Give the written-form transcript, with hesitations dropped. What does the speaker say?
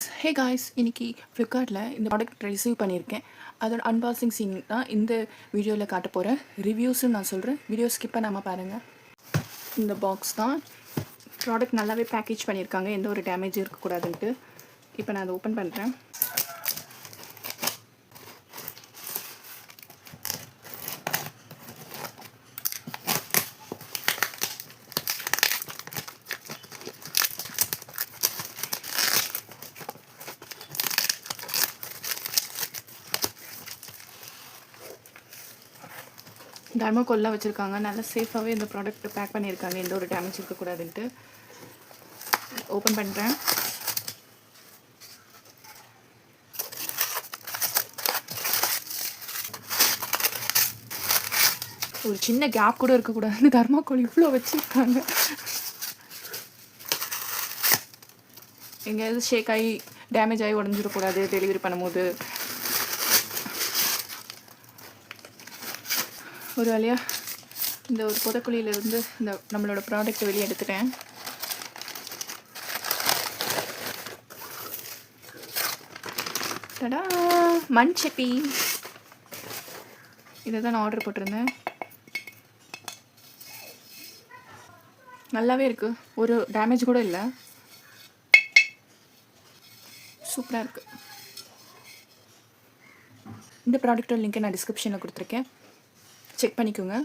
Hey guys, இன்னைக்கு ஃப்ளிப்கார்ட்டில் இந்த ப்ராடக்ட் ரிசீவ் பண்ணியிருக்கேன். அதோட அன்பாக்சிங் சீன் தான் இந்த வீடியோவில் காட்ட போகிறேன். ரிவ்யூஸும் நான் சொல்கிறேன். வீடியோ ஸ்கிப் பண்ணாமல் பாருங்கள். இந்த பாக்ஸ் தான். ப்ராடக்ட் நல்லாவே பேக்கேஜ் பண்ணியிருக்காங்க, எந்த ஒரு டேமேஜும் இருக்கக்கூடாதுன்ட்டு. இப்போ நான் அதை ஓப்பன் பண்ணுறேன். தர்மோகோல்லாம் வச்சுருக்காங்க. நல்லா சேஃபாகவே இந்த ப்ராடக்ட் பேக் பண்ணியிருக்காங்க, எந்த ஒரு டேமேஜ் இருக்கக்கூடாதுன்ட்டு. ஓப்பன் பண்ணுறேன். ஒரு சின்ன கேப் கூட இருக்கக்கூடாதுன்னு தர்மாக்கோல் இவ்வளோ வச்சுருக்காங்க. எங்கேயாவது ஷேக் ஆகி டேமேஜ் ஆகி உடஞ்சிடக்கூடாது டெலிவரி பண்ணும்போது. ஒரு வழியாக இந்த ஒரு புதக்குழியிலேருந்து இந்த நம்மளோட ப்ராடக்ட் வெளியே எடுத்துட்டேன். டடா, மண் சட்டி. இதை தான் நான் ஆர்டர் போட்டிருந்தேன். நல்லாவே இருக்குது, ஒரு டேமேஜ் கூட இல்லை. சூப்பராக இருக்குது. இந்த ப்ராடக்டோட லிங்க்கை நான் டிஸ்கிரிப்ஷனில் கொடுத்துருக்கேன், செக் பண்ணிக்கோங்க.